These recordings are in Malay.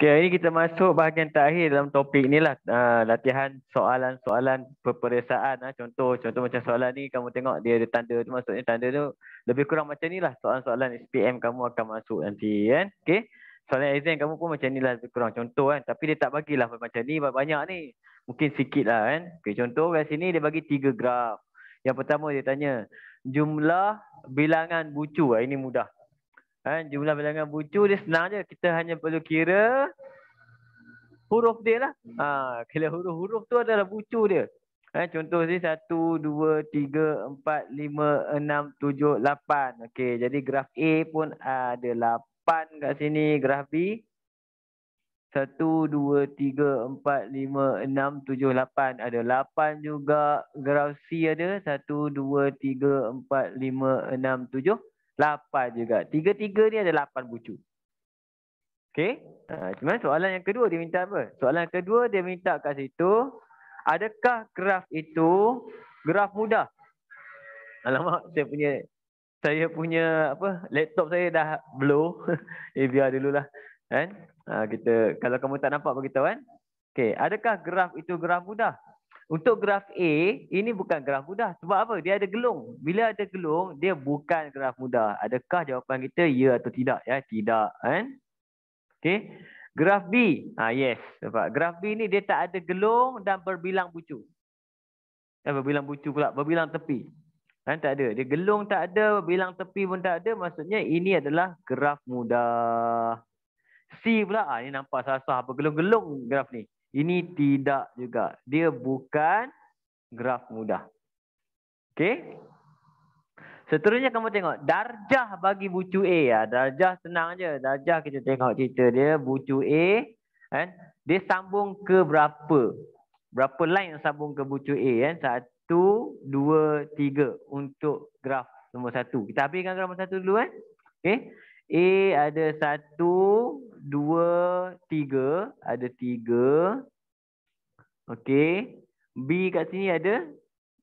Okay, hari ni kita masuk bahagian terakhir dalam topik ni lah. Latihan soalan-soalan peperiksaan. Contoh macam soalan ni kamu tengok dia ada tanda tu. Maksudnya tanda tu lebih kurang macam ni lah. Soalan-soalan SPM kamu akan masuk nanti kan. Okay. Soalan exam kamu pun macam ni lah lebih kurang. Contoh kan. Tapi dia tak bagilah macam ni banyak ni. Mungkin sikit lah kan. Okay, contoh kat sini dia bagi 3 graf. Yang pertama dia tanya jumlah bilangan bucu. Ini mudah. Jumlah bilangan bucu dia senang je. Kita hanya perlu kira huruf dia lah. Kira huruf-huruf tu adalah bucu dia. Contoh ni 1, 2, 3, 4, 5, 6, 7, 8. Okey, jadi graf A pun ada 8 kat sini. Graf B 1, 2, 3, 4, 5, 6, 7, 8. Ada 8 juga. Graf C ada 1, 2, 3, 4, 5, 6, 7, 8 juga. Tiga-tiga ni ada 8 bucu. Okey. Cuma soalan yang kedua dia minta apa? Soalan kedua dia minta kat situ, adakah graf itu graf mudah? Alamak, saya punya apa? Laptop saya dah blow. Biar dululah. Kan? Kita kalau kamu tak nampak bagi tahu kan? Okey, adakah graf itu graf mudah? Untuk graf A, ini bukan graf mudah. Sebab apa? Dia ada gelung. Bila ada gelung, dia bukan graf mudah. Adakah jawapan kita ya atau tidak? Ya, tidak. Kan? Okey. Graf B. Yes. Nampak. Graf B ni dia tak ada gelung dan berbilang bucu. Berbilang bucu pula. Berbilang tepi. Kan tak ada. Dia gelung tak ada. Berbilang tepi pun tak ada. Maksudnya ini adalah graf mudah. C pula. Ini nampak sah-sah. Bergelung-gelung graf ni. Ini tidak juga. Dia bukan graf mudah. Okey. Seterusnya kamu tengok. Darjah bagi bucu A. Darjah senang je. Darjah kita tengok cerita dia. Bucu A. Kan? Dia sambung ke berapa? Berapa line yang sambung ke bucu A? Kan? 1, 2, 3. Untuk graf nombor 1. Kita habiskan graf nombor 1 dulu kan? Okay. A ada 1, 2, 3. Ada 3. Okey. B kat sini ada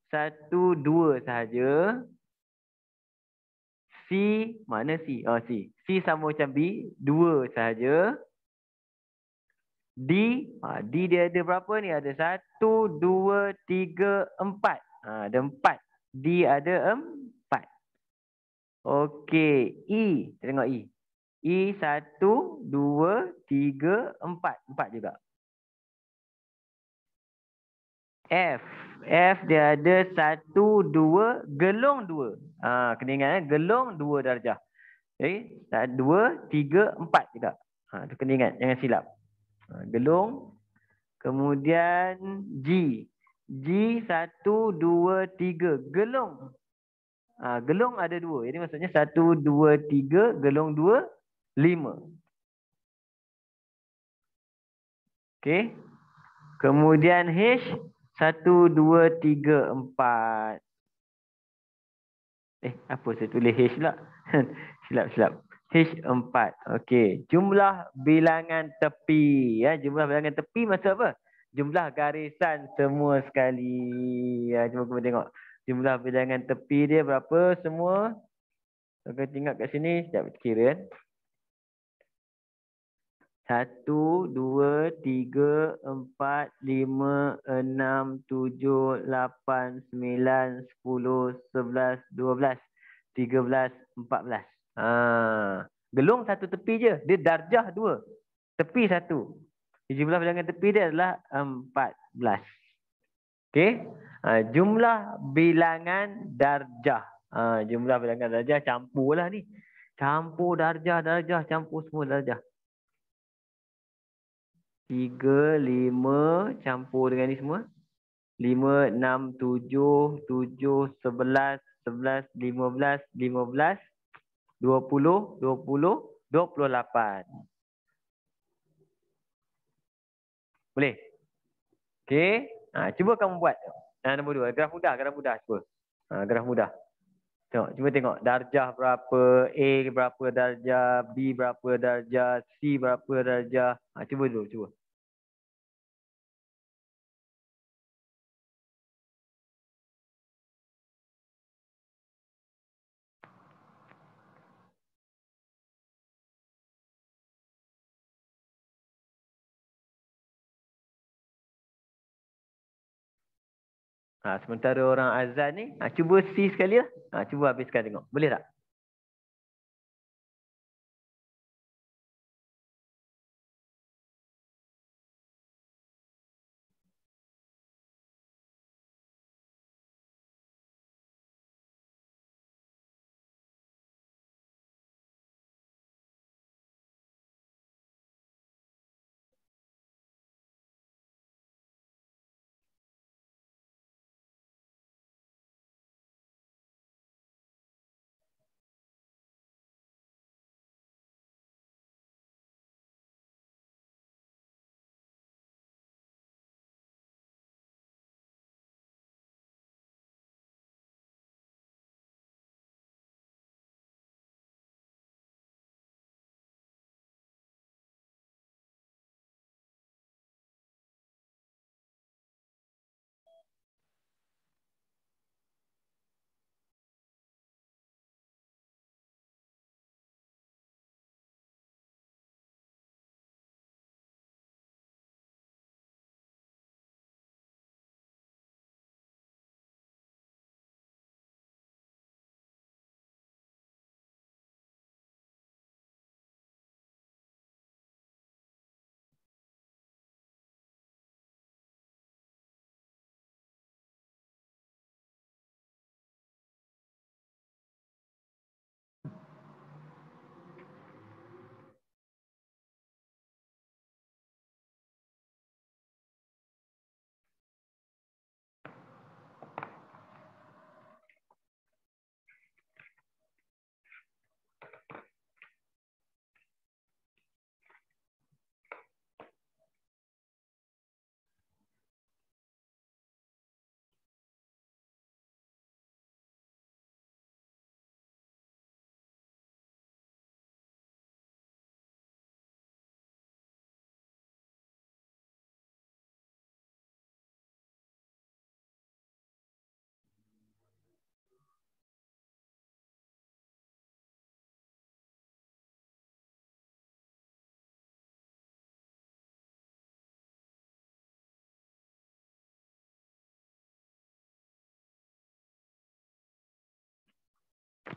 1, 2 sahaja. C, mana C? C. C sama macam B, 2 sahaja. D, D dia ada berapa ni? Ada 1, 2, 3, 4. Ada 4. D ada 4. Okey, E, kita tengok E. E 1, 2, 3, 4. 4 juga. F. F dia ada 1, 2, gelung 2. Kena ingat gelung 2 darjah. Okay. 2, 3, 4 juga. Tu kena ingat, jangan silap. Gelung. Kemudian G. G 1, 2, 3. Gelung. Gelung ada 2. Jadi maksudnya 1, 2, 3. Gelung 2, 5. Okey. Kemudian H. 1, 2, 3, 4. Apa saya tulis H pula? Silap. H4. Okey. Jumlah bilangan tepi. Jumlah bilangan tepi maksud apa? Jumlah garisan semua sekali. Cuba kita tengok. Jumlah bilangan tepi dia berapa semua? Kita tengok kat sini. Sekejap kira kan. 1, 2, 3, 4, 5, 6, 7, 8, 9, 10, 11, 12, 13, 14. Gelung satu tepi je. Dia darjah 2. Tepi 1. Jumlah bilangan tepi dia adalah 14. Okey. Jumlah bilangan darjah. Jumlah bilangan darjah campur lah ni. Campur darjah, campur semua darjah. 3, 5 campur dengan ni semua. 5, 6, 7, 7, 11, 11, 15, 15, 20, 20, 28. Boleh? Okey. Cuba kamu buat. Nombor 2. Graf mudah. Cuba. Graf mudah. Cuba tengok. Darjah berapa. A berapa darjah. B berapa darjah. C berapa darjah. Cuba dulu. Cuba. Sementara orang azan ni, cuba C sekali lah. Cuba habiskan tengok. Boleh tak?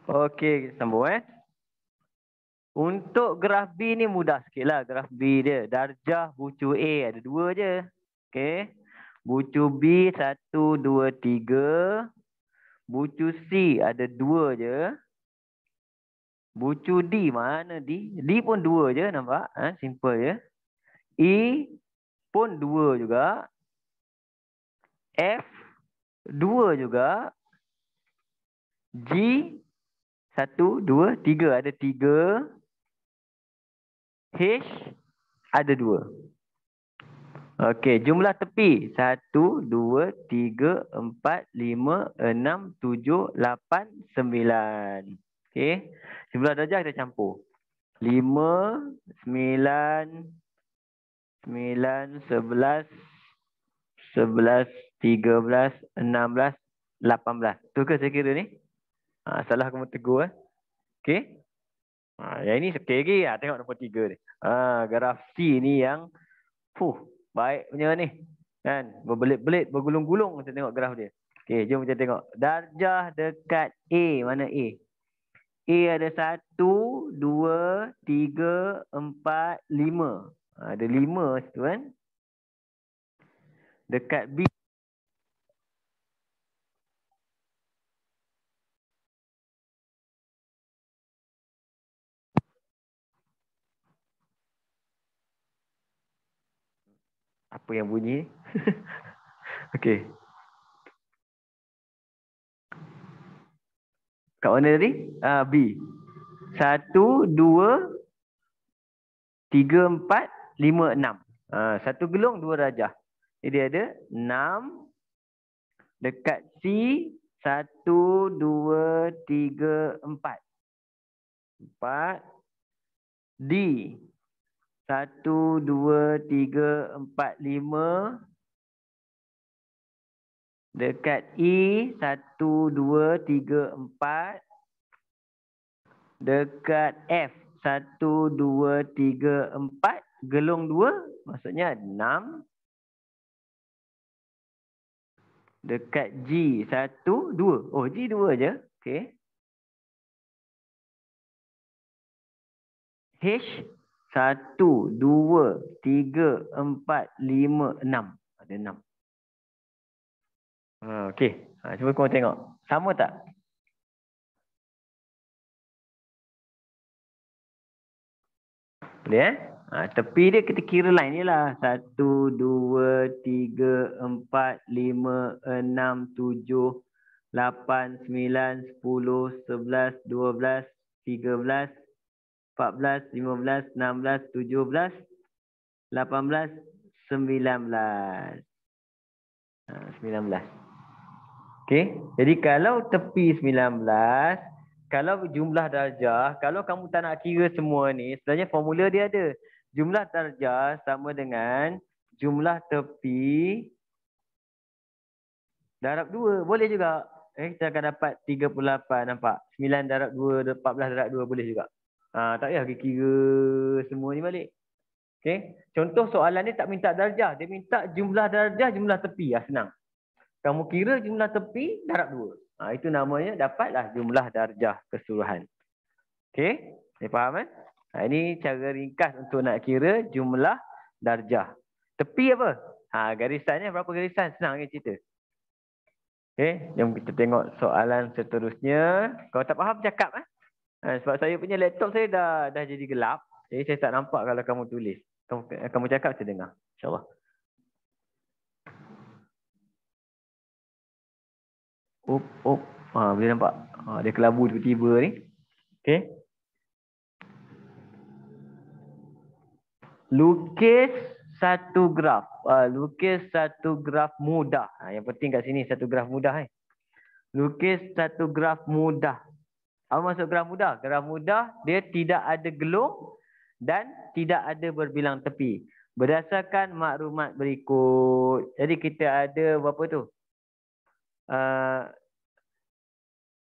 Okey, sambung Untuk graf B ni mudah sikit lah. Graf B dia. Darjah bucu A ada 2 je. Okey. Bucu B 1, 2, 3. Bucu C ada 2 je. Bucu D mana D? D pun 2 je nampak. Simple je. E pun 2 juga. F 2 juga. G 1, 2, 3. Ada 3. H ada 2. Okey, jumlah tepi. 1, 2, 3, 4, 5, 6, 7, 8, 9. Okey. Jumlah darjah kita campur. 5, 9, 9, 11, 11, 13, 16, 18. Tu ke saya kira ni? Salah kamu tegur. Okey. Yang ini okey lagi. Tengok nombor 3 ni. Graf C ni yang baik punya ni. Kan? Berbelit-belit, bergulung-gulung kita tengok graf dia. Okey, jom kita tengok. Darjah dekat A. Mana A? A ada 1, 2, 3, 4, 5. Ada 5 situ kan. Dekat B. Apa yang bunyi? Okey. Kat mana tadi? B. 1, 2, 3, 4, 5, 6. Satu gelung, 2 darjah. Jadi ada 6. Dekat C, 1, 2, 3, 4. 4. D. 1, 2, 3, 4, 5. Dekat E, 1, 2, 3, 4. Dekat F, 1, 2, 3, 4. Gelung 2, maksudnya 6. Dekat G 1, 2. Oh, G 2 je. Okey. H 1, 2, 3, 4, 5, 6. Ada 6. Okey. Cuba kau tengok. Sama tak? Boleh tepi dia kita kira line ni lah. 1, 2, 3, 4, 5, 6, 7, 8, 9, 10, 11, 12, 13, 14, 15, 16, 17, 18, 19. 19. Okey. Jadi kalau tepi 19, kalau jumlah darjah, kalau kamu tak nak kira semua ni, sebenarnya formula dia ada. Jumlah darjah sama dengan jumlah tepi darab 2. Boleh juga. Kita akan dapat 38, nampak? 9 darab 2, 14 darab 2 boleh juga. Tak payah kira semua ni balik. Okey. Contoh soalan ni tak minta darjah. Dia minta jumlah darjah, jumlah tepi. Senang. Kamu kira jumlah tepi darab 2. Itu namanya dapatlah jumlah darjah keseluruhan. Okey? Saya faham kan? Ini cara ringkas untuk nak kira jumlah darjah. Tepi apa? Garisannya berapa garisan? Senang je cerita. Okey, jom kita tengok soalan seterusnya. Kalau tak faham cakap sebab saya punya laptop saya dah jadi gelap. Jadi saya tak nampak kalau kamu tulis. Kamu cakap saya dengar. InsyaAllah. Boleh nampak. Dia kelabu tiba-tiba ni. Okey. Lukis satu graf. Lukis satu graf mudah. Yang penting kat sini satu graf mudah. Lukis satu graf mudah. Apa maksud graf mudah? Graf mudah dia tidak ada gelung dan tidak ada berbilang tepi. Berdasarkan maklumat berikut. Jadi kita ada berapa tu?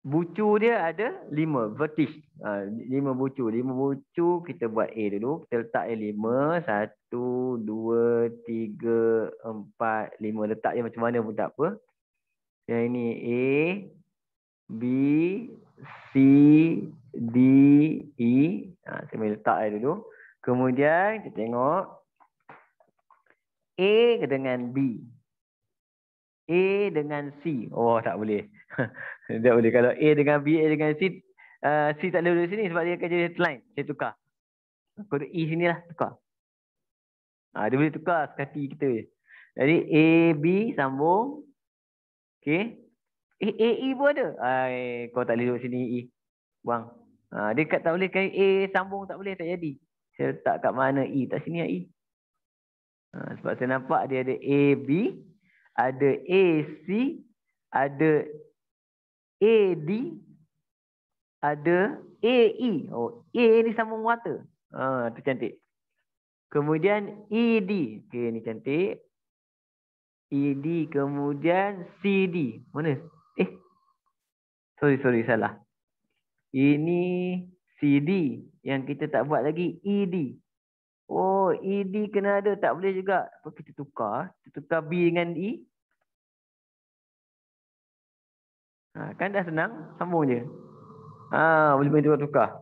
Bucu dia ada 5 vertis. 5 bucu. 5 bucu kita buat A dulu. Kita letak A5. 1, 2, 3, 4, 5. Letak dia macam mana pun tak apa. Yang ini A, B, C, D, E. Saya letak A dulu. Kemudian kita tengok A dengan B. A dengan C. Oh, tak boleh. Tak boleh. Kalau A dengan B, A dengan C, C tak boleh duduk sini sebab dia akan jadi line. Saya tukar. Kode E sinilah, tukar. Dia boleh tukar sekati kita je. Jadi A, B sambung. Okay. A, E pun ada. Kau tak boleh duduk sini E. Buang. Dia tak boleh kait A sambung, tak boleh, tak jadi. Saya letak kat mana E? Tak sini lah E. Sebab saya nampak dia ada A, B. Ada AC, ada AD, ada AE. Oh, A ni sambung water. Tu cantik. Kemudian ED. Okey, ni cantik. ED, kemudian CD. Mana? Sorry, salah. Ini CD. Yang kita tak buat lagi ED. Oh, ED kena ada. Tak boleh juga. Apa kita tukar? Kita tukar B dengan E. Kan dah senang. Sambung je. Boleh main tukar-tukar.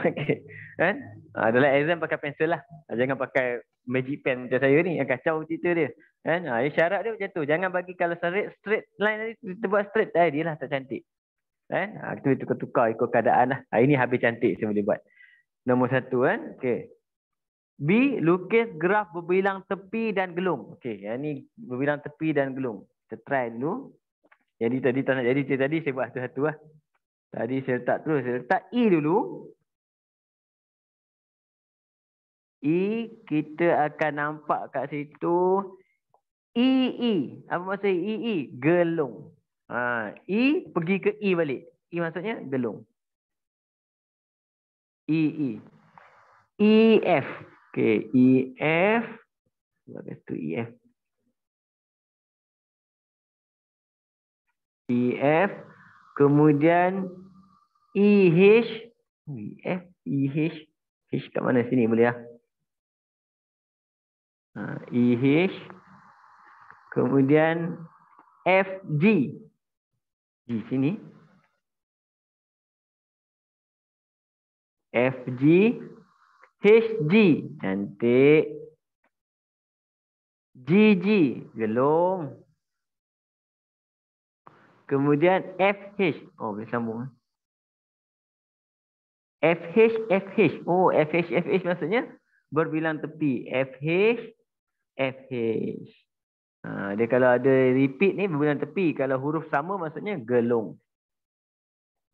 Okey. Kan? Dalam exam pakai pensel lah. Jangan pakai magic pen macam saya ni. Yang kacau cerita dia. Kan? Syarat dia macam tu. Jangan bagi kalau straight line tadi. Kita buat straight. Dia lah tak cantik. Kan? Kita tukar-tukar ikut keadaan lah. Ini habis cantik saya boleh buat. Nombor 1 kan. Okey. B. Lukis graf berbilang tepi dan gelung. Okey. Yang ni berbilang tepi dan gelung. Kita try dulu. Jadi tadi tak nak jadi. Tadi saya buat satu-satu lah. Tadi saya letak terus. Saya letak E dulu. E. Kita akan nampak kat situ. E. Apa maksud E? Gelung. E pergi ke E balik. E maksudnya gelung. E. EF. Okay. EF. Bagus tu EF. EF. Kemudian EH. EF. EH. H kat mana? Sini boleh lah. EH. Kemudian FG. G sini. FG. HG. Cantik. GG. Gelung. Kemudian FH. Oh, boleh sambung. FH, FH. Oh, FH, FH maksudnya berbilang tepi. FH, FH. Dia kalau ada repeat ni berbilang tepi. Kalau huruf sama maksudnya gelung.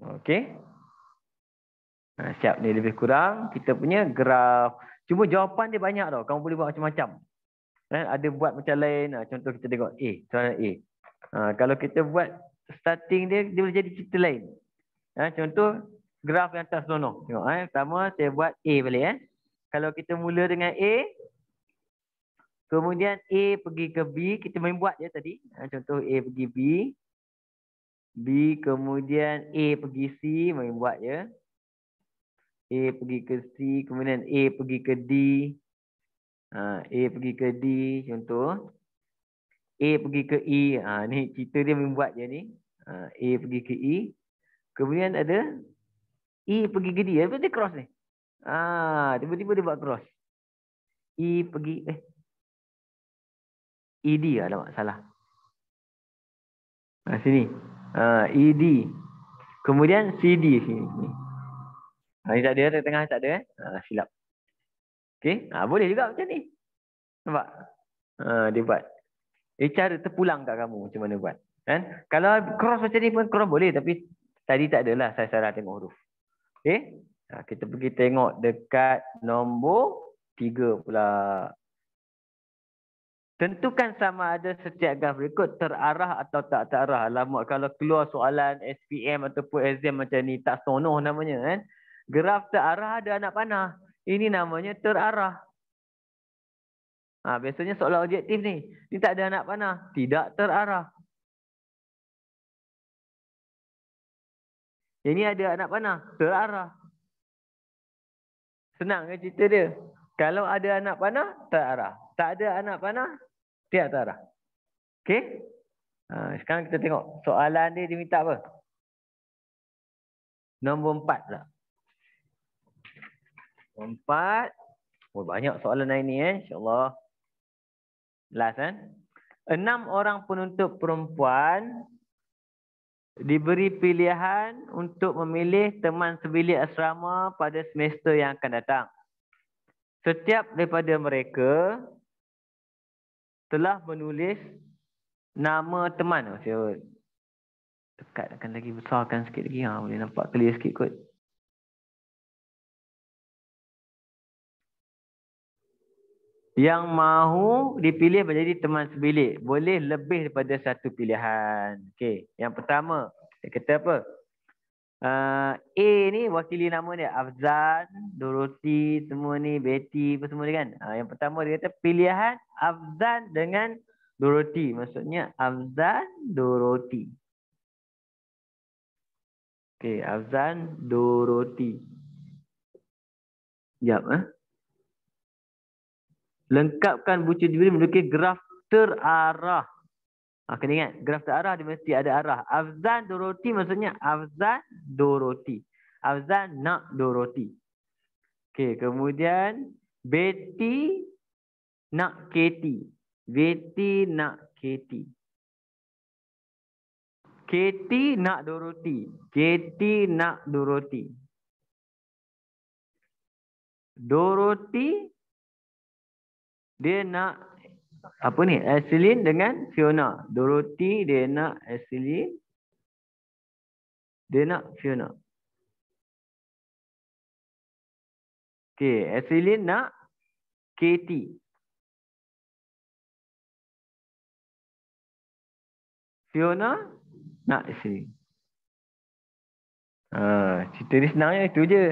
Okey. Siap ni lebih kurang. Kita punya graf. Cuma jawapan dia banyak tau. Kamu boleh buat macam-macam. Ada buat macam lain. Contoh kita tengok A. Soalan A. Kalau kita buat starting dia, dia boleh jadi cerita lain. Contoh graf yang atas sono. Tengok. Pertama saya buat A balik. Kalau kita mula dengan A. Kemudian A pergi ke B. Kita main buat je tadi. Contoh A pergi B. B kemudian A pergi C. Main buat je. A pergi ke C. Kemudian A pergi ke D. A pergi ke D. Contoh. A pergi ke E. Ni cerita dia membuat je ni. A pergi ke E. Kemudian ada E pergi ke D. Apa dia cross ni? Tiba-tiba dia buat cross. E pergi ED alamak salah. Sini. ED. Kemudian CD sini. Ini tak ada, tengah tak ada. Silap. Okey. Boleh juga macam ni. Nampak? Dia buat. Cara terpulang kat kamu macam mana buat. Kan? Kalau cross macam ni pun cross boleh. Tapi tadi tak adalah saya salah tengok huruf. Okey. Kita pergi tengok dekat nombor 3 pula. Tentukan sama ada setiap graf berikut terarah atau tak terarah. Alamak, kalau keluar soalan SPM ataupun exam macam ni, tak sonoh namanya kan. Graf terarah ada anak panah. Ini namanya terarah. Biasanya soalan objektif ni. Ni tak ada anak panah. Tidak terarah. Ini ada anak panah. Terarah. Senang kan cerita dia. Kalau ada anak panah, terarah. Tak ada anak panah, tidak terarah. Okey? Sekarang kita tengok. Soalan dia minta apa? Nombor 4 pula. 4. Banyak soalan hari ni InsyaAllah. Last kan? 6 orang penuntut perempuan diberi pilihan untuk memilih teman sebilik asrama pada semester yang akan datang. Setiap daripada mereka telah menulis nama teman. Saya tekatkan lagi, besarkan sikit lagi. Boleh nampak clear sikit kot. Yang mahu dipilih menjadi teman sebilik. Boleh lebih daripada satu pilihan. Okey, yang pertama, dia kata apa? A ni wakili nama dia. Afzan, Dorothy, semua ni, Betty, apa semua dia kan. Yang pertama dia kata pilihan Afzan dengan Dorothy. Maksudnya Afzan, Dorothy. Okey, Afzan, Dorothy. Sekejap. Lengkapkan buku diberi memiliki graf terarah. Kena ingat, graf terarah dia mesti ada arah. Afzan, Dorothy maksudnya Afzan, Dorothy. Afzan nak Dorothy. Okey, kemudian Betty nak Katie. Betty nak Katie. Katie nak Dorothy. Katie nak Dorothy. Dorothy dia nak apa ni? Aislinn dengan Fiona. Dorothy dia nak Aislinn. Dia nak Fiona. Okey, Aislinn nak Katie. Fiona nak Aislinn. Cerita ni senangnya itu je.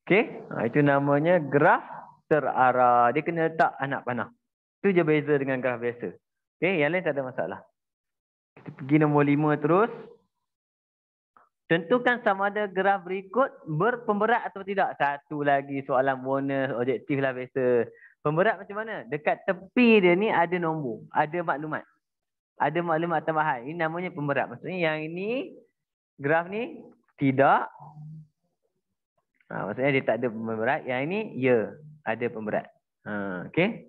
Okey, itu namanya graf terarah. Dia kena letak anak panah. Itu je beza dengan graf biasa. Okey, yang lain tak ada masalah. Kita pergi nombor 5 terus. Tentukan sama ada graf berikut berpemberat atau tidak. Satu lagi soalan bonus, objektif lah biasa. Pemberat macam mana? Dekat tepi dia ni ada nombor, ada maklumat. ada maklumat tambahan. Ini namanya pemberat. Maksudnya yang ini, graf ni tidak. Maksudnya dia tak ada pemberat. Yang ini, ya, ada pemberat. Okey.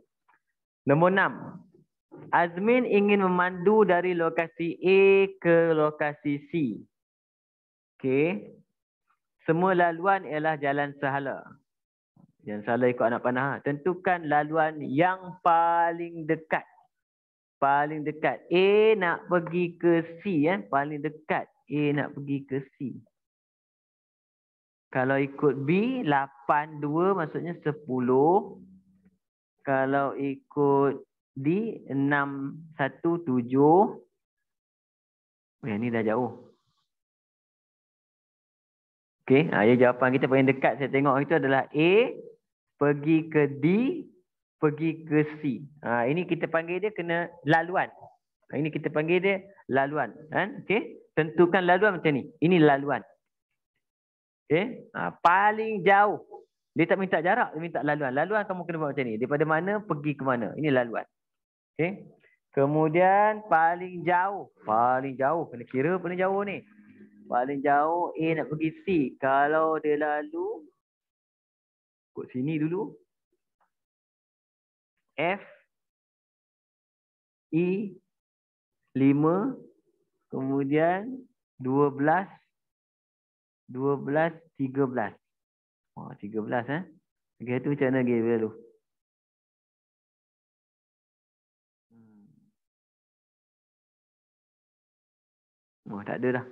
Nombor 6. Azmin ingin memandu dari lokasi A ke lokasi C. Okey. Semua laluan ialah jalan sahala. Jalan sahala ikut anak panah. Tentukan laluan yang paling dekat. Paling dekat. A nak pergi ke C. Paling dekat. A nak pergi ke C. Kalau ikut B, 82 maksudnya 10. Kalau ikut D, 617. Yang ni dah jauh. Okey, jawapan kita paling dekat saya tengok itu adalah A pergi ke D, pergi ke C. Ini kita panggil dia kena laluan. Ini kita panggil dia laluan. Okey, tentukan laluan macam ni. Ini laluan. Okey, paling jauh. Dia tak minta jarak, dia minta laluan. Laluan kamu kena buat macam ni. Daripada mana pergi ke mana. Ini laluan. Okey. Kemudian paling jauh. Paling jauh. Kena kira paling jauh ni. Paling jauh A nak pergi C. Kalau dia lalu ikut sini dulu. F E 5 kemudian 12 13. 13 Okey, tu macam mana dia lalu? Tak ada dah.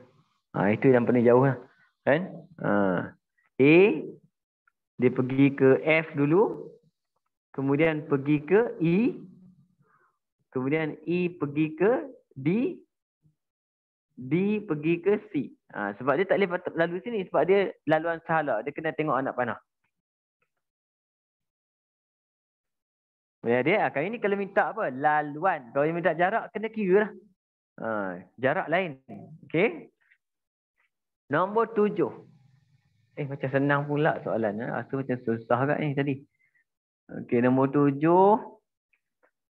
Itu yang paling jauh lah. Kan? A dia pergi ke F dulu. Kemudian pergi ke E. Kemudian E pergi ke D. D pergi ke C. Sebab dia tak boleh lalu sini. Sebab dia laluan sahala. Dia kena tengok anak panah. Dia kali ni kalau minta apa? Laluan. Kalau dia minta jarak, kena kira lah. Jarak lain. Okey. Nombor 7. Macam senang pula soalan. Rasa macam susah kat ni tadi. Okey, nombor 7.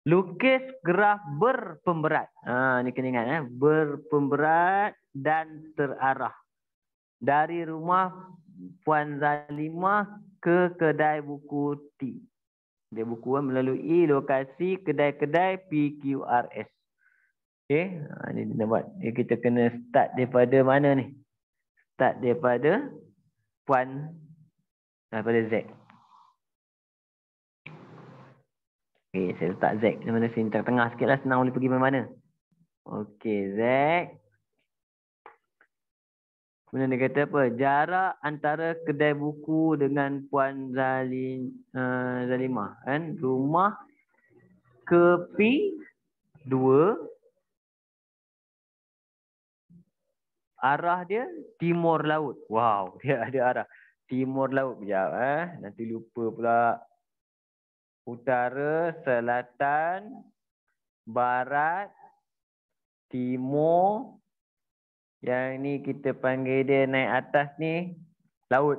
Lukis graf berpemberat. Ni kena ingat. Berpemberat dan terarah. Dari rumah Puan Zalimah ke kedai buku T. Dia buku melalui lokasi kedai-kedai PQRS. Okey, ni dia buat. Kita kena start daripada mana ni? Start daripada Puan, daripada Z. Okey, saya letak Z di mana sini tengah-tengah sikitlah, senang boleh pergi mana-mana. Okey, Z. Kemudian dia kata apa? Jarak antara kedai buku dengan Puan Zalimah. Kan? Rumah ke P 2. Arah dia timur laut. Wow, dia ada arah timur laut. Sekejap. Nanti lupa pula. Utara, selatan, barat, timur. Yang ni kita panggil dia naik atas ni laut.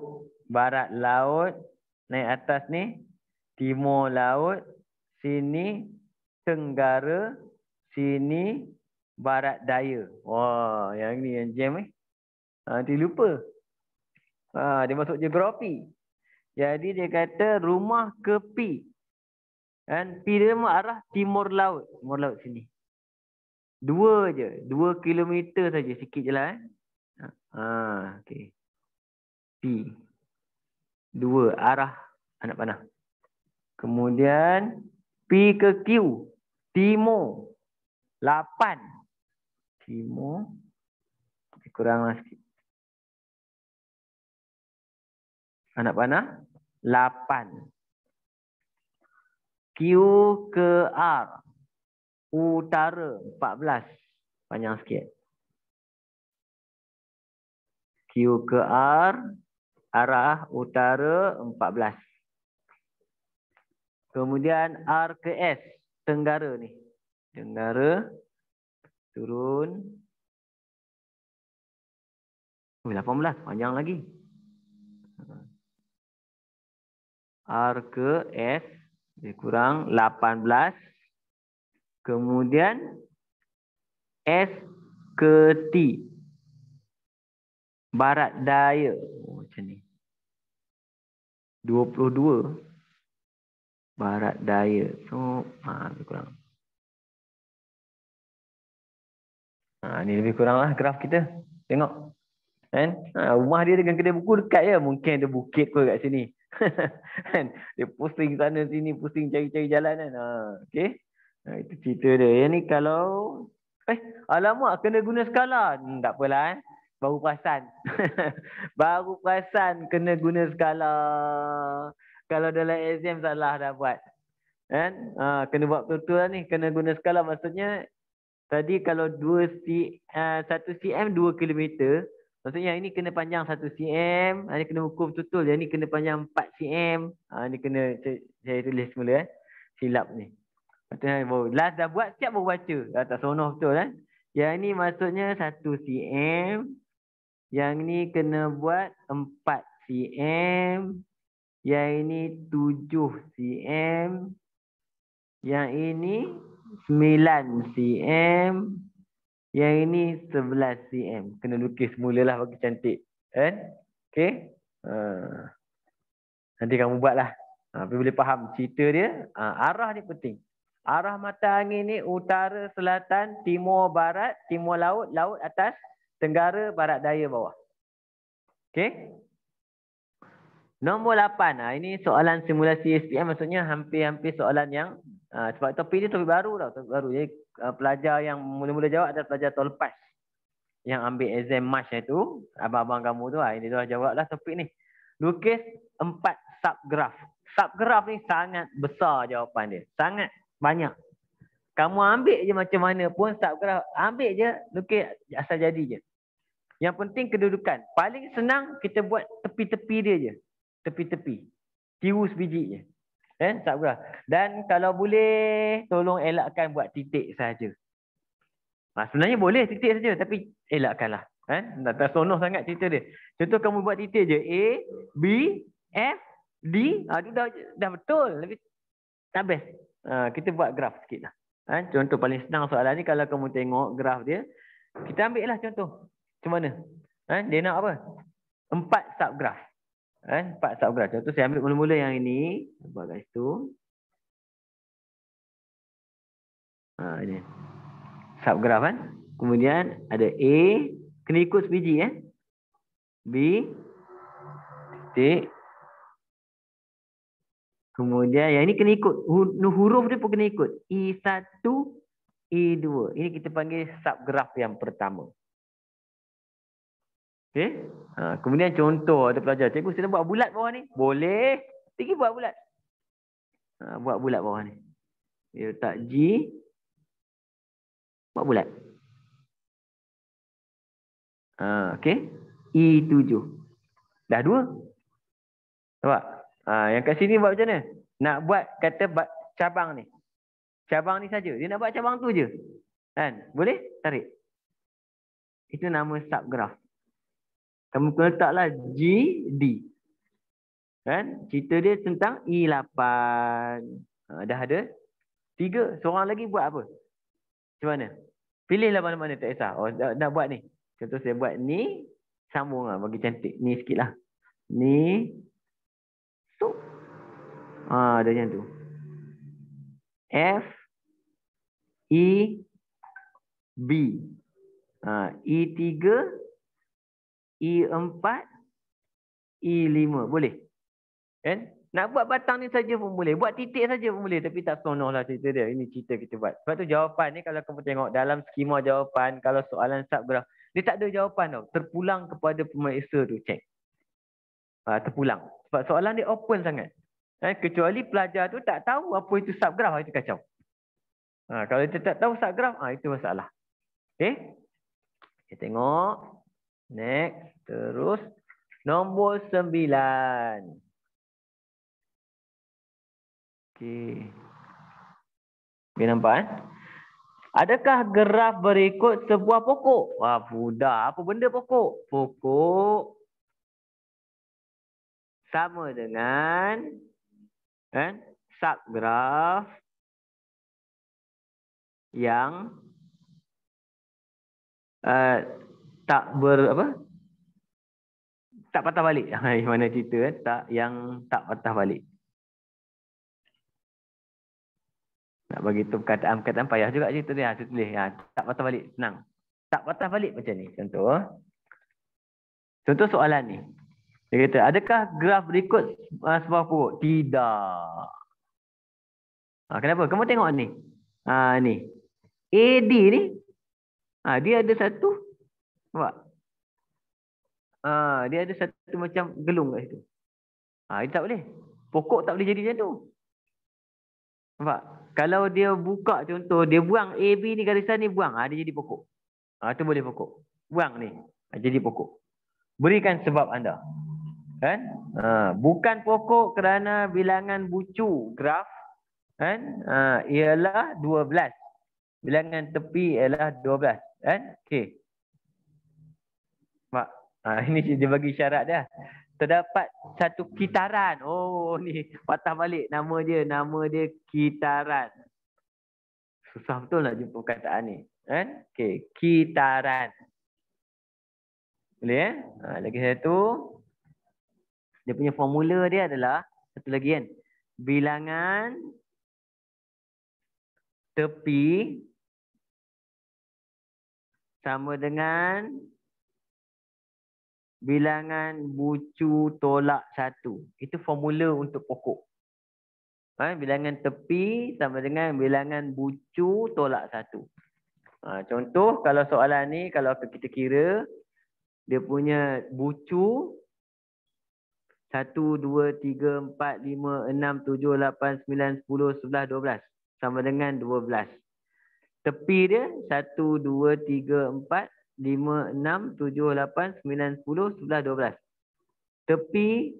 Barat laut. Naik atas ni timur laut. Sini tenggara. Sini barat daya. Wah, yang ni yang jam nanti lupa. Dia masuk geografi. Jadi dia kata rumah ke P. Dan P dia arah timur laut. Timur laut sini. 2 je. 2 kilometer saja. Sikit je lah. Okay. P. 2 arah anak panah. Kemudian P ke Q. Timur. 8. Timur. Kuranglah sikit. Anak panah. 8. Q ke R. Utara 14. Panjang sikit. Q ke R. Arah utara 14. Kemudian R ke S. Tenggara ni. Tenggara. Turun. 18. Panjang lagi. R ke S. Dia kurang 18. Kemudian S ke T. Barat daya. Oh, macam ni. 22. Barat daya. So, lebih kurang. Ni lebih kurang lah graf kita. Tengok. Kan? Rumah dia dengan kedai buku dekat je. Mungkin ada bukit kot kat sini. Kan? Dia pusing sana sini. Pusing cari-cari jalan kan. Okay. Itu cerita dia. Yang ni kalau... alamak kena guna skala. Tak apalah. Baru perasan. Baru perasan kena guna skala. Kalau dalam exam salah dah buat. Kan? Kena buat betul-betul lah ni. Kena guna skala. Maksudnya... Tadi kalau 1 cm 2 kilometer, maksudnya yang ini kena panjang 1 cm, ini kena ukur betul-betul. Yang ini kena panjang 4 cm. Ini kena saya tulis semula silap ni. Maksudnya last dah buat siap baru baca. Tak sonoh betul kan. Yang ini maksudnya 1 cm. Yang ini kena buat 4 cm. Yang ini 7 cm. Yang ini 9 cm. Yang ini 11 cm. Kena lukis mulalah bagi cantik. Kan? Okey. Nanti kamu buatlah. Tapi boleh faham cerita dia. Arah ni penting. Arah mata angin ni utara, selatan, timur, barat, timur laut, laut atas, tenggara, barat daya, bawah. Okey. Nombor 8. Ini soalan simulasi SPM. Maksudnya hampir-hampir soalan yang sebab topik ni topik baru tau. Topik baru. Jadi pelajar yang mula-mula jawab adalah pelajar tahun lepas. Yang ambil exam March itu. Abang-abang kamu tu. Ini dah jawablah topik ni. Lukis 4 subgraf. Subgraf ni sangat besar jawapan dia. Sangat banyak. Kamu ambil je macam mana pun subgraf. Ambil je. Lukis asal jadi je. Yang penting kedudukan. Paling senang kita buat tepi-tepi dia je. Tepi-tepi. Tiru sebiji je. Subgraf. Dan kalau boleh, tolong elakkan buat titik saja. Sebenarnya boleh titik saja, tapi elakkanlah. Tak sonoh sangat cerita dia. Contoh kamu buat titik je. A, B, F, D. Itu dah betul. Tapi tak best. Kita buat graf sikit lah. Contoh paling senang soalan ni, kalau kamu tengok graf dia, kita ambil lah contoh. Macam mana? Dia nak apa? 4 subgraf. 4 subgraf. Contoh saya ambil mula-mula yang ini. Buat kat situ. Ini. Subgraf kan. Kemudian ada A. Kena ikut sebiji B. Titik. Kemudian yang ini kena ikut. Huruf dia pun kena ikut. I1, I2. Ini kita panggil subgraf yang pertama. Okey. Kemudian contoh ada pelajar. Cikgu saya buat bulat bawah ni. Boleh. Tinggi buat bulat. Buat bulat bawah ni. Dia letak G. Buat bulat. Okey. I7. Dah 2. Nampak? Yang kat sini buat macam mana? Nak buat kata cabang ni. Cabang ni saja. Dia nak buat cabang tu je. Kan? Boleh? Tarik. Itu nama subgraf. Kamu kena letaklah GD. Kan? Cerita dia tentang I8. Dah ada 3. Seorang lagi buat apa? Macam mana? Pilihlah mana-mana, tak kisah. Nak buat ni. Contoh saya buat ni. Sambung lah bagi cantik. Ni sikit lah. Ni. So. Ada yang tu. F. I. B. I3. I4. I5. Boleh? Kan? Nak buat batang ni saja pun boleh. Buat titik saja pun boleh. Tapi tak sonoh lah cerita dia. Ini cerita kita buat. Sebab tu jawapan ni kalau kamu tengok dalam skema jawapan. Kalau soalan subgraf. Dia tak ada jawapan tau. Terpulang kepada pemeriksa tu. Cek. Terpulang. Sebab soalan dia open sangat. Kecuali pelajar tu tak tahu apa itu subgraf. Itu kacau. Kalau dia tak tahu subgraf. Itu masalah. Okay. Kita tengok. Next. Terus. Nombor 9. Okey. Boleh nampak Adakah graf berikut sebuah pokok? Wah, mudah. Apa benda pokok? Pokok sama dengan subgraf yang tak tak patah balik. Mana cerita tak yang tak patah balik. Nak bagi tu perkataan payah juga cerita dia. Tulis tak patah balik, senang. Tak patah balik macam ni. Contoh soalan ni. Dia kata, adakah graf berikut sebuah pokok? Tidak. Kenapa? Kamu tengok ni. Ni. AD ni. Dia ada satu. Nampak? Dia ada satu macam gelung kat situ. Dia tak boleh. Pokok tak boleh jadi macam tu. Nampak? Kalau dia buka contoh, dia buang AB ni garisan ni buang. Dia jadi pokok. Tu boleh pokok. Buang ni. Jadi pokok. Berikan sebab anda. Kan? Bukan pokok kerana bilangan bucu graf. Kan? Ialah 12. Bilangan tepi ialah 12. Kan? Okey. Mak, ini dia bagi syarat dia. Terdapat satu kitaran. Ni patah balik nama dia kitaran. Susah betul nak jumpa perkataan ni. Kan? Okey, kitaran. Boleh lagi satu. Dia punya formula dia adalah satu lagi kan. Bilangan tepi sama dengan bilangan bucu tolak 1. Itu formula untuk pokok. Bilangan tepi sama dengan bilangan bucu tolak 1. Contoh kalau soalan ni, kalau kita kira dia punya bucu 1, 2, 3, 4, 5, 6, 7, 8, 9, 10, 11, 12 sama dengan 12. Tepi dia 1, 2, 3, 4, 5, 6, 7, 8, 9, 10, 11, 12. Tepi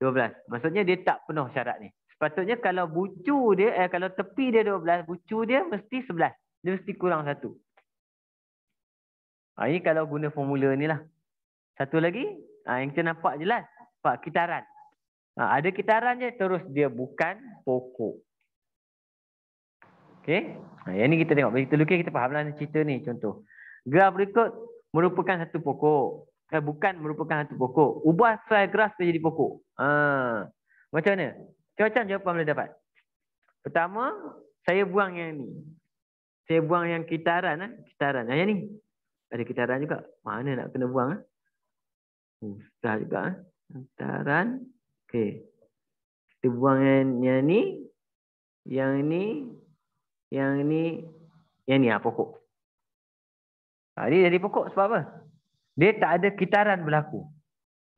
12. Maksudnya dia tak penuh syarat ni. Sepatutnya kalau bucu dia, kalau tepi dia 12, bucu dia mesti 11. Dia mesti kurang 1. Ini kalau guna formula ni lah. Satu lagi, yang kita nampak jelas. Pak, kitaran. Ada kitaran je, terus dia bukan pokok. Okey. Yang ni kita tengok. Begitu lukis kita fahamlah cerita ni. Contoh. Graf berikut merupakan satu pokok. Bukan merupakan satu pokok. Ubah file graf menjadi pokok. Macam mana? Macam-macam jawapan boleh dapat. Pertama, saya buang yang ni. Saya buang yang kitaran. Kitaran. Yang ni. Ada kitaran juga. Mana nak kena buang? Susah juga. Kitaran. Okey. Kita buang yang ni. Yang ni. Yang ni. Yang ni pokok. Dia jadi pokok sebab apa? Dia tak ada kitaran berlaku.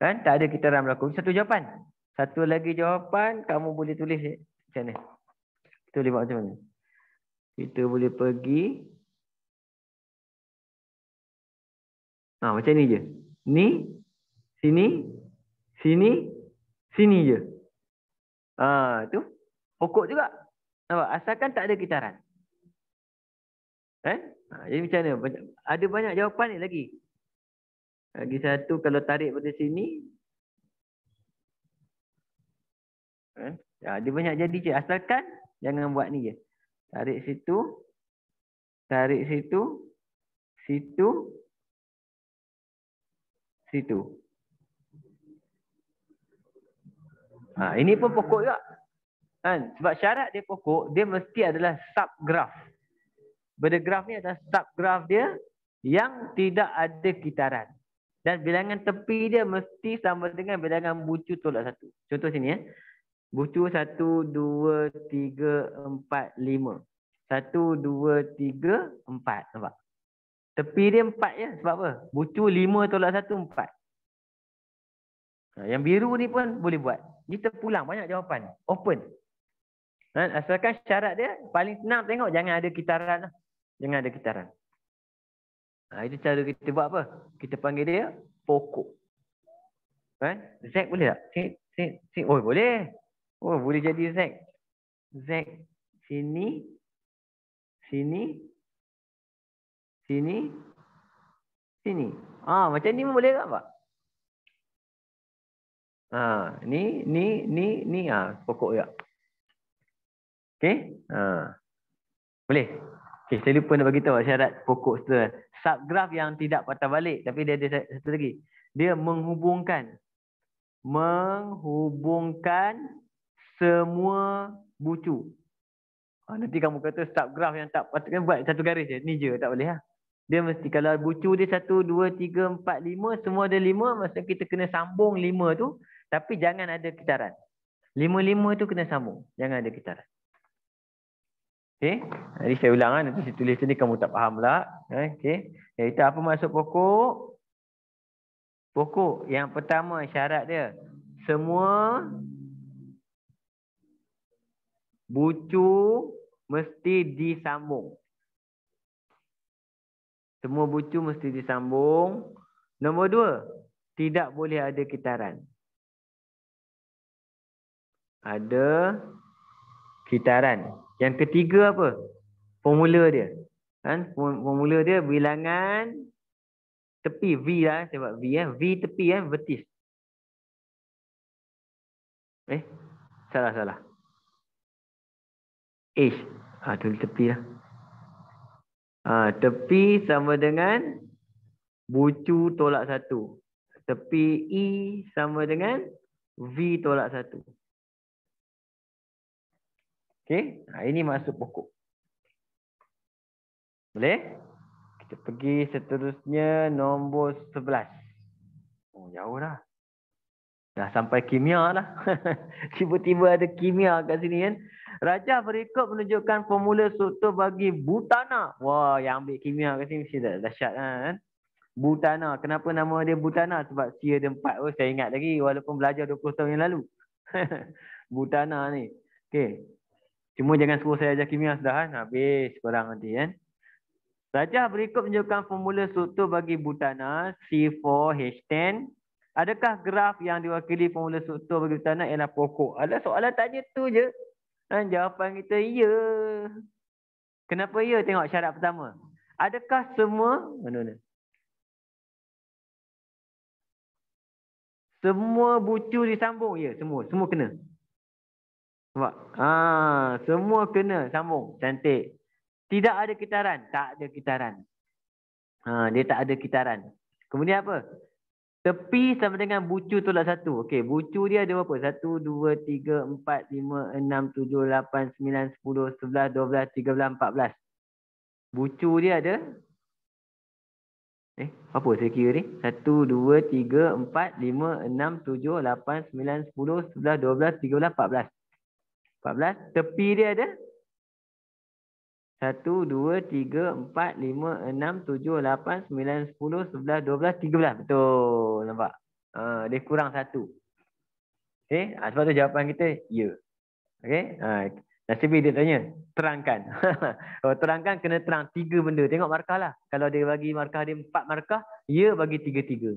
Kan? Tak ada kitaran berlaku. Satu jawapan. Satu lagi jawapan, kamu boleh tulis macam mana? Kita boleh buat macam mana? Kita boleh pergi. Macam ni je. Ni, sini, sini, sini je. Tu. Pokok juga. Asalkan tak ada kitaran. Jadi macam mana? Ada banyak jawapan ni lagi. Lagi satu, kalau tarik pada sini. Dia banyak jadi je. Asalkan jangan buat ni je. Tarik situ. Tarik situ. Situ. Situ. Ini pun pokok juga. Sebab syarat dia pokok, dia mesti adalah subgraf. Pada graf ni adalah subgraf dia yang tidak ada kitaran. Dan bilangan tepi dia mesti sama dengan bilangan bucu tolak 1. Contoh sini Bucu 1, 2, 3, 4, 5. 1, 2, 3, 4. Nampak? Tepi dia 4 je. Sebab apa? Bucu 5 tolak 1, 4. Yang biru ni pun boleh buat. Ni terpulang banyak jawapan. Open. Asalkan syarat dia paling senang tengok jangan ada kitaran. Jangan ada kitaran. Itu cara kita buat apa? Kita panggil dia pokok. Z boleh tak? Boleh. Boleh jadi Z. Z sini. Sini. Sini. Sini. Macam ni pun boleh tak, Pak? Ni. Pokok juga. Okey? Boleh. Okay, saya lupa nak bagi tahu syarat pokok setelah. Subgraf yang tidak patah balik, tapi dia ada satu lagi. Dia menghubungkan semua bucu. Nanti kamu kata subgraf yang tak patah, kan buat satu garis je. Ni je, tak boleh lah. Dia mesti kalau bucu dia 1, 2, 3, 4, 5, semua ada 5, maksudnya kita kena sambung 5 tu, tapi jangan ada kitaran. 5 tu kena sambung, jangan ada kitaran. Okey, jadi saya ulang lah, nanti saya tulis sini kamu tak faham lah. Okey, iaitu apa maksud pokok? Pokok yang pertama syarat dia, semua bucu mesti disambung. Semua bucu mesti disambung. Nombor 2, tidak boleh ada kitaran. Ada kitaran. Yang ketiga apa? Formula dia. Kan? Formula dia bilangan tepi V lah, saya buat V V tepi vertis. Salah. H. Tulis tepi lah. Tepi sama dengan bucu tolak 1. Tepi E sama dengan V tolak 1. Okey, ini masuk pokok. Boleh? Kita pergi seterusnya nombor 11. Oh, jauh dah. Dah sampai kimia lah. Tiba-tiba ada kimia kat sini kan. Rajah berikut menunjukkan formula struktur bagi butana. Wah, yang ambil kimia kat sini mesti dah dahsyat kan. Butana. Kenapa nama dia butana? Sebab C ada 4. Oh, saya ingat lagi walaupun belajar 20 tahun yang lalu. Butana ni. Okey. Cuma jangan suruh saya ajar kimia sudah kan. Habis korang nanti kan. Rajah berikut menunjukkan formula struktur bagi butana C4H10. Adakah graf yang diwakili formula struktur bagi butana ialah pokok? Ada soalan tanya tu je. Dan jawapan kita ya. Kenapa ya? Tengok syarat pertama. Adakah semua mana? Semua bucu disambung? Ya, semua kena. Nampak? Semua kena sambung. Cantik. Tidak ada kitaran? Tak ada kitaran. Dia tak ada kitaran. Kemudian apa? Tepi sama dengan bucu tolak 1. Okey, bucu dia ada berapa? 1, 2, 3, 4, 5, 6, 7, 8, 9, 10, 11, 12, 13, 14. Bucu dia ada apa saya kira ni? 1, 2, 3, 4, 5, 6, 7, 8, 9, 10, 11, 12, 13, 14. 14. Tepi dia ada 1, 2, 3, 4, 5, 6, 7, 8, 9, 10, 11, 12, 13. Betul. Nampak? Dia kurang 1. Okey. Sebab tu jawapan kita ya. Okey. Nasib dia tanya. Terangkan. Kalau terangkan kena terang 3 benda. Tengok markah lah. Kalau dia bagi markah dia 4 markah. Ya bagi 3-3.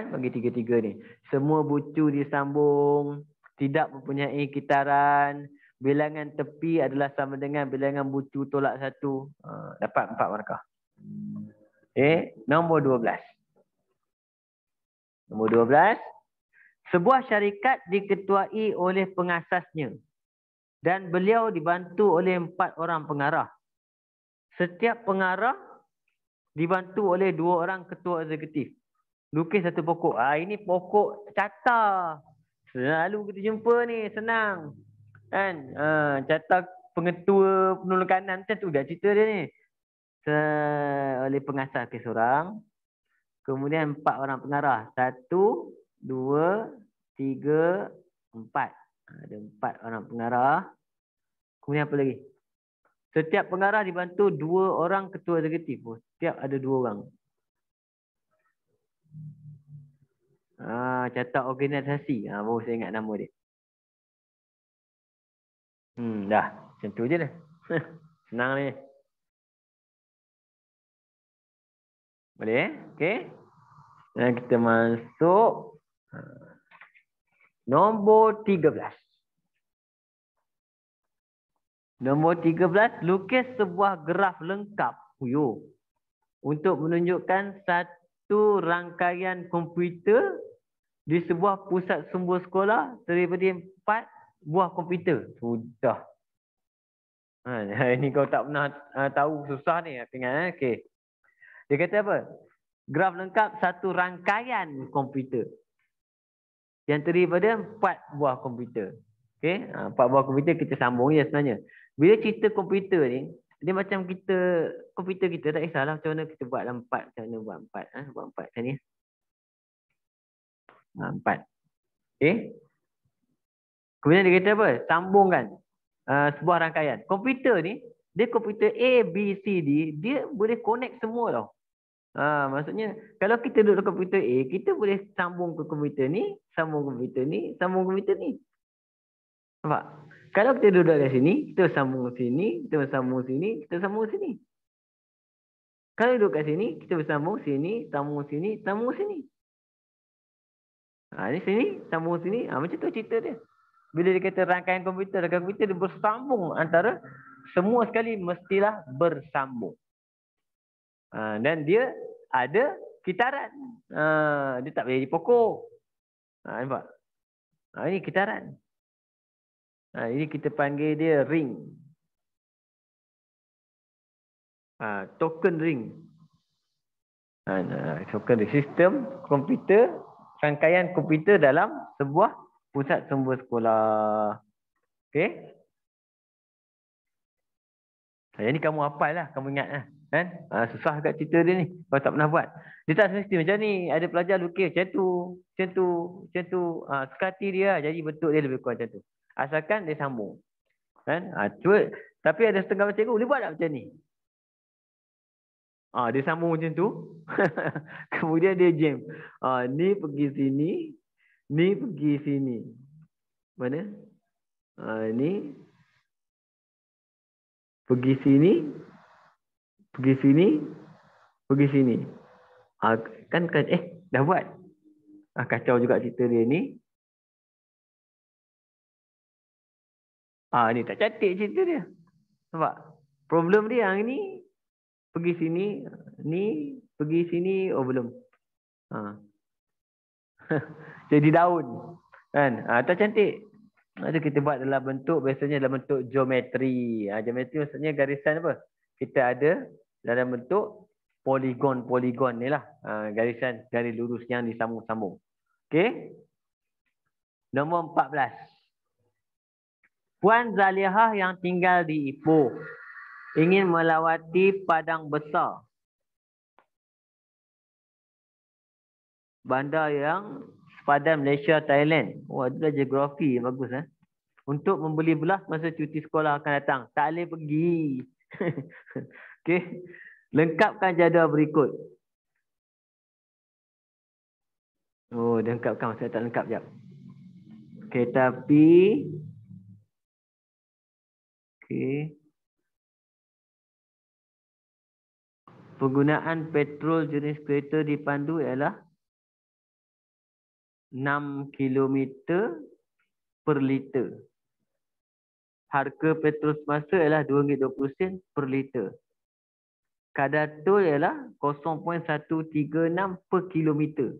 Bagi 3-3 ni. Semua bucu disambung. Tidak mempunyai kitaran. Bilangan tepi adalah sama dengan bilangan bucu tolak 1. Dapat 4 markah. Nombor 12. Nombor 12. Sebuah syarikat diketuai oleh pengasasnya. Dan beliau dibantu oleh 4 orang pengarah. Setiap pengarah dibantu oleh 2 orang ketua eksekutif. Lukis satu pokok. Ini pokok carta. Selalu kita jumpa ni, senang. Kan? Carta pengetua penolong kanan macam tu dah cerita dia ni. Oleh pengasas ke seorang. Kemudian 4 orang pengarah. 1, 2, 3, 4. Ada 4 orang pengarah. Kemudian apa lagi? Setiap pengarah dibantu 2 orang ketua eksekutif. Setiap ada 2 orang. Catat organisasi. Baru saya ingat nama dia. Dah. Macam tu je dah. Senang ni. Boleh? Okey. Dan kita masuk nombor 13. Nombor 13, lukis sebuah graf lengkap untuk menunjukkan satu rangkaian komputer di sebuah pusat sumber sekolah terdiri 4 buah komputer. Sudah. Ini kau tak pernah tahu, susah ni. Ingat. Okey. Dia kata apa? Graf lengkap satu rangkaian komputer yang terdiri pada 4 buah komputer. Okey, 4 buah komputer kita sambung je sebenarnya. Bila cerita komputer ni, dia macam komputer kita tak kisahlah macam mana kita buat dalam 4, macam mana buat 4, buat 4 macam ni. 4. Okey. Kemudian dia kata apa? Sambungkan sebuah rangkaian. Komputer ni, dia komputer A, B, C, D, dia boleh connect semua tau. Maksudnya kalau kita duduk dalam komputer A, kita boleh sambung ke komputer ni, sambung komputer ni, sambung komputer ni. Nampak? Kalau kita duduk di sini, kita sambung sini, kita sambung sini, kita sambung sini. Kalau duduk kat sini, kita bersambung sini, sambung sini, sambung sini. Ni sini, sambung sini. Macam tu cerita dia. Bila dia kata rangkaian komputer dia bersambung antara semua sekali mestilah bersambung. Dan dia ada kitaran. Dia tak boleh jadi pokok. Nampak? Ini kitaran. Ini kita panggil dia ring. Token ring. Token ring. Sistem komputer, rangkaian komputer dalam sebuah pusat sumber sekolah. Okey? Yang ni kamu hafal lah, kamu ingat lah. Kan? Susah kat cerita dia ni. Kalau tak pernah buat. Dia tak mesti macam ni. Ada pelajar lukis macam tu. Macam tu. Macam tu. Suka hati dia lah. Jadi bentuk dia lebih kurang macam tu. Asalkan dia sambung. Kan? Tapi ada setengah cikgu boleh buat tak macam ni? Dia sambung macam tu. Kemudian dia jam. Ni pergi sini. Ni pergi sini. Mana? Ni. Pergi sini. Pergi sini. Pergi sini. Kan dah buat. Kacau juga cerita dia ni. Ni tak cantik cerita dia. Nampak? Problem dia yang ni. Pergi sini. Ni. Pergi sini. Belum. Jadi daun. Kan? Tak cantik. Ada kita buat dalam bentuk. Biasanya dalam bentuk geometri. Geometri maksudnya garisan apa? Kita ada dalam bentuk poligon-poligon ni lah. Garisan garis lurus yang disambung-sambung. Okey. Nombor 14. Puan Zalihah yang tinggal di Ipoh ingin melawati padang besar. Bandar yang sepadan Malaysia, Thailand. Adalah geografi yang bagus. Untuk membeli belah masa cuti sekolah akan datang. Tak boleh pergi. Okey. Lengkapkan jadual berikut. Dia lengkapkan. Saya tak lengkap jap. Kereta api. Okey. Penggunaan petrol jenis kereta dipandu ialah 6 km per liter. Harga petrol semasa ialah RM2.20 per liter. Kadar tol ialah 0.136 per kilometer.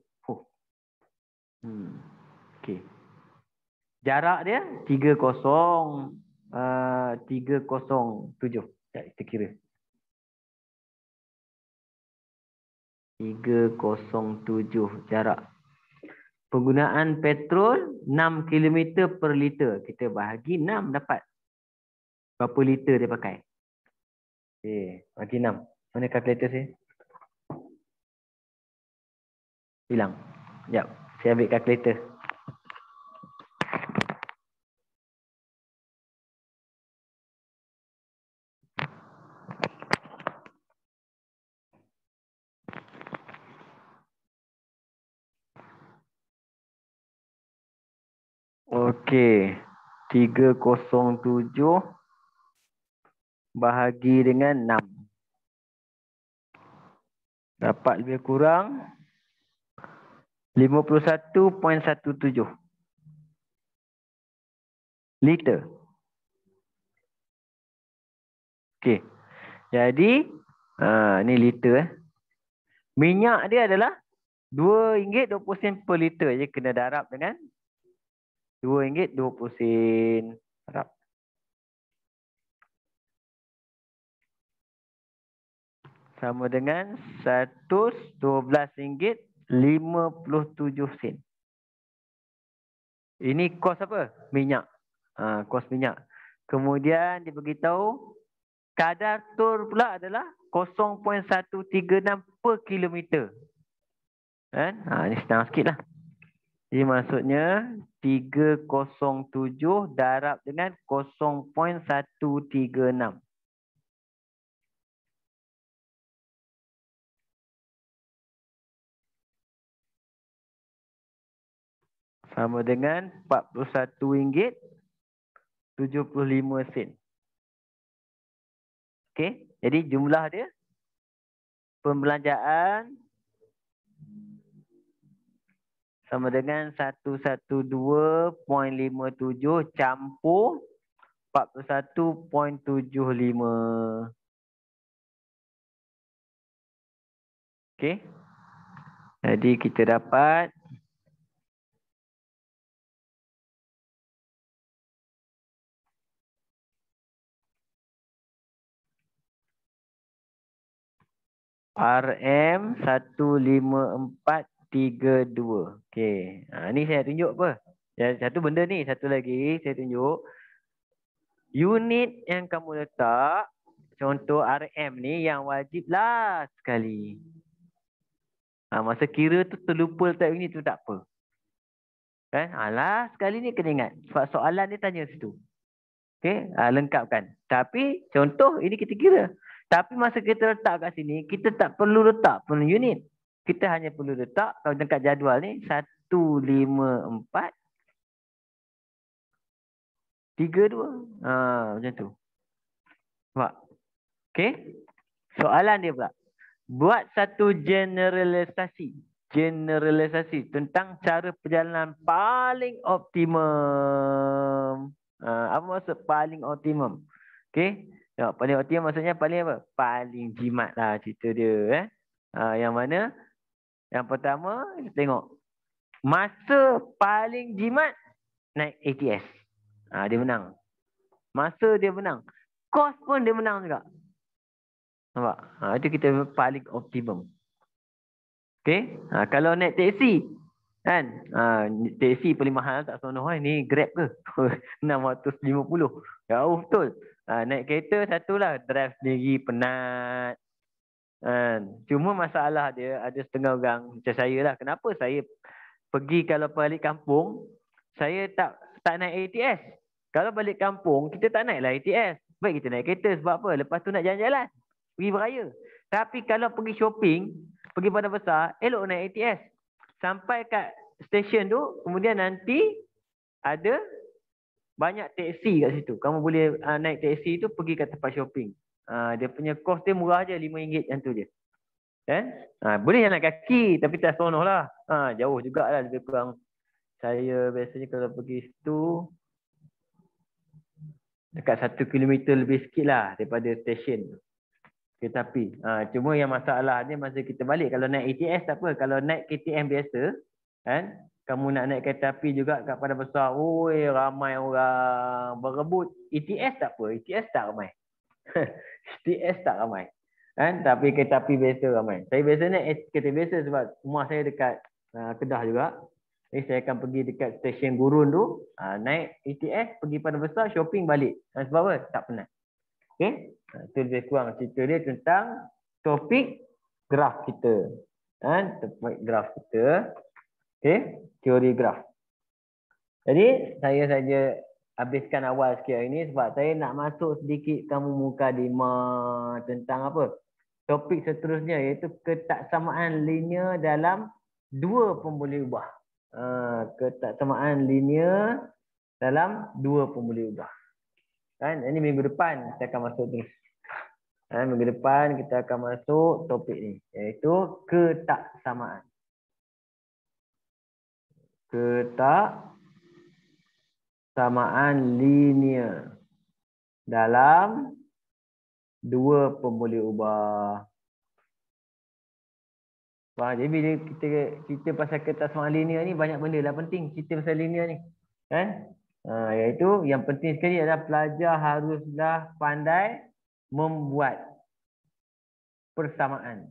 Okey. Jarak dia 307. Kita kira. 307 jarak. Penggunaan petrol 6 km per liter. Kita bahagi 6 dapat. Berapa liter dia pakai? Okey, bagi 6. Mana kalkulator saya? Hilang. Sekejap, saya ambil kalkulator. Okey, 307 bahagi dengan 6. Dapat lebih kurang 51.17 liter. Okey. Jadi, ni liter. Minyak dia adalah RM2.20 per liter. Jadi kena darab dengan RM2.20. Darab. sama dengan RM112.57. Ini kos apa? Minyak. Kos minyak. Kemudian dia beritahu kadar tol pula adalah 0.136 per kilometer. Kan? Ini senang sikit lah. Jadi maksudnya 307 darab dengan 0.136. Sama dengan RM41.75. Okey, jadi jumlah dia pembelanjaan sama dengan 112.57 campur 41.75. Okey. Jadi kita dapat RM15432. Okey. Ni saya tunjuk apa? Satu benda ni, satu lagi saya tunjuk. Unit yang kamu letak, contoh RM ni yang wajib last sekali. Masa kira tu terlupa letak unit tu tak apa. Kan? Last sekali ni kena ingat. Sebab soalan dia tanya situ. Okey, lengkapkan. Tapi contoh ini kita kira. Tapi masa kita letak kat sini, kita tak perlu letak pun unit. Kita hanya perlu letak, kalau dekat jadual ni, 15432. Macam tu. Nampak? Okey. Soalan dia pula. Buat satu generalisasi tentang cara perjalanan paling optimum. Apa maksud paling optimum? Okey. Paling optimum maksudnya paling apa? Paling jimat lah cerita dia. Yang mana? Yang pertama, kita tengok. Masa paling jimat, naik ATS. Dia menang. Masa dia menang. Kos pun dia menang juga. Nampak? Itu kita paling optimum. Okey. Kalau naik teksi, kan? Teksi paling mahal tak seronok. Ni Grab ke? 650. Jauh betul. Naik kereta satulah. Drive sendiri penat. Cuma masalah dia ada setengah orang macam saya lah. Kenapa saya pergi kalau balik kampung, saya tak naik ATS. Kalau balik kampung, kita tak naik lah ATS. Baik kita naik kereta sebab apa? Lepas tu nak jalan-jalan. Pergi beraya. Tapi kalau pergi shopping, pergi Padang Besar, elok naik ATS. Sampai kat stesen tu, kemudian nanti ada banyak teksi kat situ. Kamu boleh naik teksi tu pergi ke tempat shopping. Dia punya kos dia murah je, RM5 macam tu je. Boleh jalan kaki tapi tak seronok lah. Jauh jugalah lebih kurang. Saya biasanya kalau pergi situ dekat 1 kilometer lebih sikit lah daripada stesen tu. Kereta api. Cuma yang masalahnya masa kita balik, kalau naik ATS tak apa. Kalau naik KTM biasa, kan? Kamu nak naik kereta api juga kat Padang Besar, oi ramai orang berebut. ATS tak apa, ATS tak ramai. ATS tak ramai. Kan? Tapi kereta api biasa ramai. Saya biasa naik kereta biasa sebab rumah saya dekat Kedah juga. Jadi saya akan pergi dekat stesen Gurun tu, naik ATS, pergi Padang Besar, shopping balik. Sebab apa? Tak penat. Okey? Itu lebih kurang cerita dia tentang topik graf kita. Topik graf kita. Okey? Teori graf. Jadi, saya saja habiskan awal sikit hari ini sebab saya nak masuk sedikit kamu mukadimah tentang apa? Topik seterusnya iaitu ketaksamaan linear dalam dua pemboleh ubah. Ketaksamaan linear dalam dua pemboleh ubah. Kan? Ini minggu depan kita akan masuk terus. Minggu depan kita akan masuk topik ni, iaitu ketaksamaan. Ketaksamaan linear dalam dua pemboleh ubah. Jadi bila kita cerita pasal ketaksamaan linear ni, banyak benda lah penting cerita pasal linear ni. Kan? Iaitu yang penting sekali adalah pelajar haruslah pandai membuat persamaan.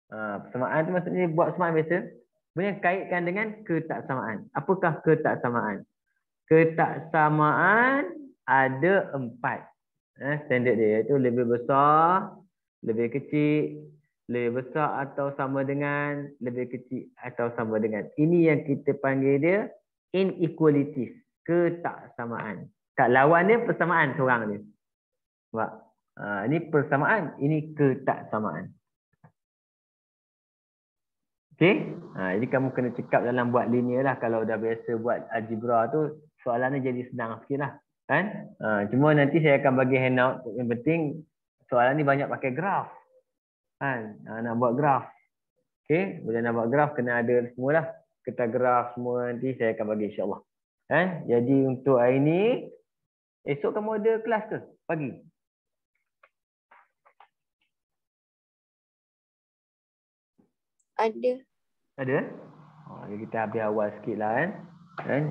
Persamaan tu maksudnya buat persamaan biasa. Kemudian kaitkan dengan ketaksamaan. Apakah ketaksamaan? Ketaksamaan ada 4. Standard dia iaitu lebih besar, lebih kecil, lebih besar atau sama dengan, lebih kecil atau sama dengan. Ini yang kita panggil dia inequalities, ketaksamaan. Tak lawan dia persamaan seorang dia. Sebab ini persamaan, ini ketaksamaan. Okey? Jadi kamu kena cekap dalam buat linear lah. Kalau dah biasa buat algebra tu, soalannya jadi senang sikit lah. Kan? Cuma nanti saya akan bagi handout. Yang penting soalan ni banyak pakai graf. Kan? Nak buat graf. Okey? Bila nak buat graf kena ada semualah. Kertas graf semua nanti saya akan bagi insyaAllah. Kan? Jadi untuk hari ni, esok kamu ada kelas ke? Pagi? Ada. Ada? Jadi kita habis awal sikit lah kan?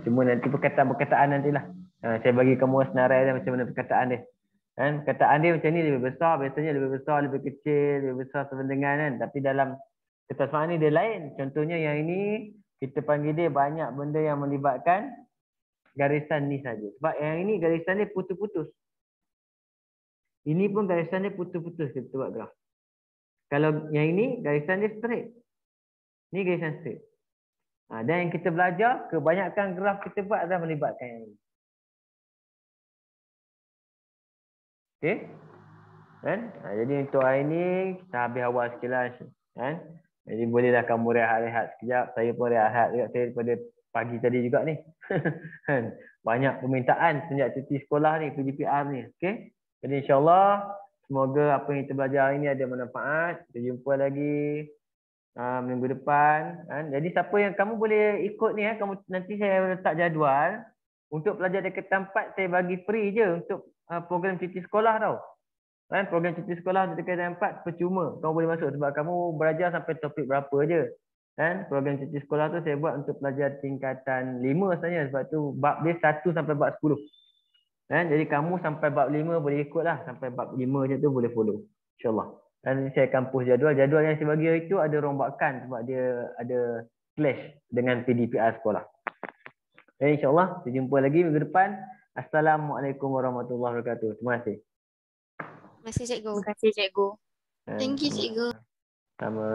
Cuma nanti perkataan-perkataan nantilah. Saya bagi kamu senarai dia macam mana perkataan dia. Kan? Perkataan dia macam ni lebih besar, biasanya lebih besar, lebih kecil, lebih besar sama dengan kan. Tapi dalam ketaksamaan ni dia lain. Contohnya yang ini kita panggil dia banyak benda yang melibatkan garisan ni saja. Sebab yang ini garisan dia putus-putus. Ini pun garisan dia putus-putus kita buat graf. Kalau yang ini garisan dia straight. Ni garisan straight. Dan yang kita belajar, kebanyakan graf kita buat adalah melibatkan yang ini. Okey? Kan? Jadi untuk hari ni, kita habis awal sikit lah. Kan? Jadi bolehlah kamu rehat-rehat sekejap. Saya pun rehat juga saya daripada pagi tadi juga ni. Banyak permintaan sejak cuti sekolah ni, PDPR ni. Okey? Jadi insyaAllah, semoga apa yang kita belajar hari ni ada manfaat. Kita jumpa lagi minggu depan. Kan? Jadi siapa yang kamu boleh ikut ni, kamu nanti saya letak jadual. Untuk pelajar dekat tempat saya bagi free je untuk program cuti sekolah tau. Kan? Program cuti sekolah dekat tempat percuma. Kamu boleh masuk sebab kamu belajar sampai topik berapa je. Kan? Program cuti sekolah tu saya buat untuk pelajar tingkatan 5 sebenarnya. Sebab tu bab dia 1 sampai bab 10. Kan? Jadi kamu sampai bab 5 boleh ikut lah. Sampai bab 5 je tu boleh follow. InsyaAllah. Dan saya akan post jadual. Jadual yang saya bagi hari tu ada rombakan sebab dia ada clash dengan PDPR sekolah. Dan insyaAllah kita jumpa lagi minggu depan. Assalamualaikum warahmatullahi wabarakatuh. Terima kasih. Terima kasih cikgu. Terima kasih cikgu. Thank you cikgu. Sama.